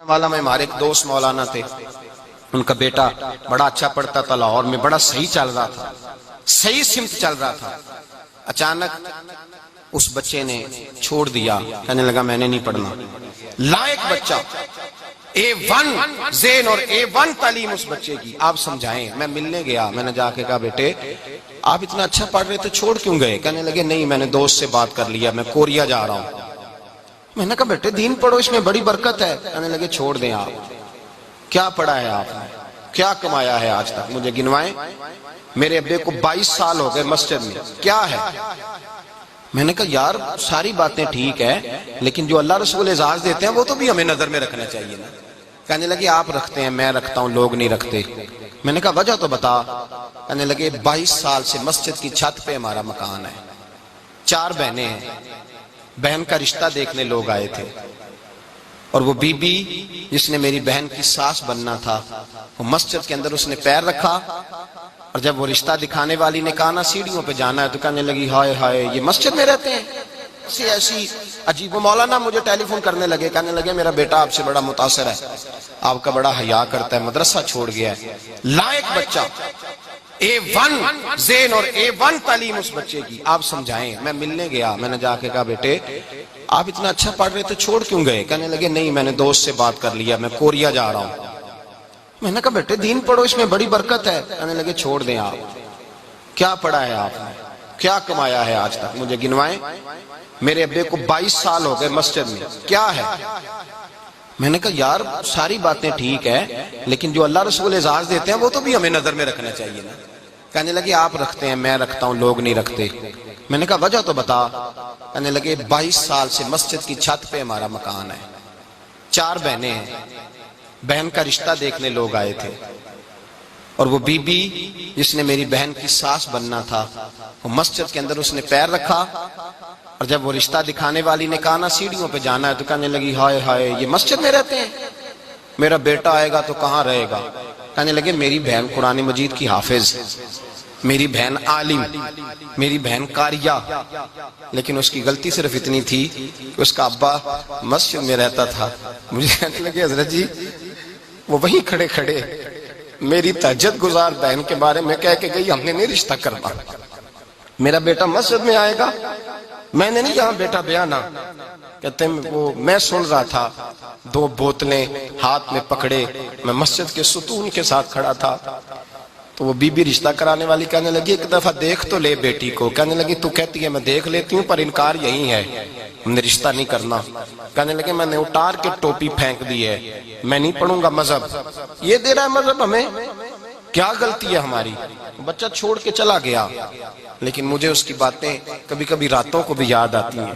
والا میں ہمارے ایک دوست مولانا تھے، ان کا بیٹا بڑا اچھا پڑھتا تھا، لاہور میں بڑا صحیح چل رہا تھا، صحیح سمت چل رہا تھا۔ اچانک اس بچے نے چھوڑ دیا، کہنے لگا میں نے نہیں پڑھنا۔ لائق بچہ، A1 زین اور A1 تعلیم اس بچے کی، آپ سمجھائیں۔ میں ملنے گیا، میں نے جا کے کہا بیٹے آپ اتنا اچھا پڑھ رہے تھے چھوڑ کیوں گئے؟ کہنے لگے نہیں میں نے دوست سے بات کر لیا، میں کوریا جا رہا ہوں۔ میں نے کہا بیٹے دین پڑھو، اس میں بڑی برکت ہے۔ کہنے لگے چھوڑ دیں آپ، کیا پڑھا ہے آپ نے، کیا کمایا ہے آج تک، مجھے گنوائیں۔ میرے ابے کو 22 سال ہو گئے مسجد میں، کیا ہے؟ میں نے کہا یار ساری باتیں ٹھیک ہے لیکن جو اللہ رسول اعزاز دیتے ہیں وہ تو بھی ہمیں نظر میں رکھنا چاہیے نا۔ کہنے لگے آپ رکھتے ہیں، میں رکھتا ہوں، لوگ نہیں رکھتے۔ میں نے کہا وجہ تو بتا۔ کہنے لگے 22 سال سے مسجد کی چھت پہ ہمارا مکان ہے، 4 بہنیں ہیں، بہن کا رشتہ دیکھنے لوگ آئے تھے، اور وہ بی بی جس نے میری بہن کی ساس بننا تھا وہ مسجد کے اندر اس نے پیر رکھا، اور جب وہ رشتہ دکھانے والی نے کہا نا سیڑھیوں پہ جانا ہے تو کہنے لگی ہائے ہائے یہ مسجد میں رہتے ہیں، ایسی عجیب۔ وہ مولانا مجھے ٹیلی فون کرنے لگے، کہنے لگے میرا بیٹا آپ سے بڑا متاثر ہے، آپ کا بڑا حیا کرتا ہے، مدرسہ چھوڑ گیا ہے۔ لائق بچہ، A1 زین اور A1 تعلیم اس بچے کی، آپ سمجھائیں۔ میں ملنے گیا، میں نے جا کے کہا بیٹے آپ اتنا اچھا پڑھ رہے تھے چھوڑ کیوں گئے؟ کہنے لگے نہیں میں نے دوست سے بات کر لیا، میں کوریا جا رہا ہوں۔ میں نے کہا بیٹے دین پڑھو، اس میں بڑی برکت ہے۔ کہنے لگے چھوڑ دیں آپ، کیا پڑھا ہے آپ نے، کیا کمایا ہے آج تک، مجھے گنوائیں۔ میرے ابے کو 22 سال ہو گئے مسجد میں، کیا ہے؟ میں نے کہا یار ساری باتیں ٹھیک ہے لیکن جو اللہ رسول اعزاز دیتے ہیں وہ تو بھی ہمیں نظر میں رکھنا چاہیے نا۔ کہنے لگے آپ رکھتے ہیں، میں رکھتا ہوں، لوگ نہیں رکھتے۔ میں نے کہا وجہ تو بتا۔ کہنے لگے 22 سال سے مسجد کی چھت پہ ہمارا مکان ہے، 4 بہنیں ہیں، بہن کا رشتہ دیکھنے لوگ آئے تھے، اور وہ بی بی جس نے میری بہن کی ساس بننا تھا وہ مسجد کے اندر اس نے پیر رکھا، اور جب وہ رشتہ دکھانے والی نے کہا نا سیڑھیوں پہ جانا ہے تو کہنے لگی ہائے ہائے یہ مسجد میں رہتے ہیں، میرا بیٹا آئے گا تو کہاں رہے گا۔ کہنے لگے میری بہن قرآن مجید کی حافظ، میری بہن عالم، میری بہن قاریہ، لیکن اس کی غلطی صرف اتنی تھی کہ اس کا ابا مسجد میں رہتا تھا۔ مجھے کہنے لگے حضرت جی وہ وہیں کھڑے کھڑے میری تہجد گزار بہن کے بارے میں کہہ کے گئی ہم نے نہیں رشتہ کرنا، میرا بیٹا مسجد میں آئے گا۔ میں نے نہیں کہا بیٹا بیانا، کہتے ہیں وہ میں سن رہا تھا، 2 بوتلیں ہاتھ میں پکڑے، میں مسجد کے ستون کے ساتھ کھڑا تھا، تو وہ بی بی رشتہ کرانے والی کہنے لگی ایک دفعہ دیکھ تو لے بیٹی کو۔ کہنے لگی تو کہتی ہے میں دیکھ لیتی ہوں پر انکار یہی ہے، ہم نے رشتہ نہیں کرنا۔ کہنے لگے میں نے اٹار کے ٹوپی پھینک دی ہے، میں نہیں پڑھوں گا مذہب، یہ دے رہا ہے مذہب ہمیں، کیا غلطی ہے ہماری۔ بچہ چھوڑ کے چلا گیا، لیکن مجھے اس کی باتیں کبھی کبھی راتوں کو بھی یاد آتی ہیں۔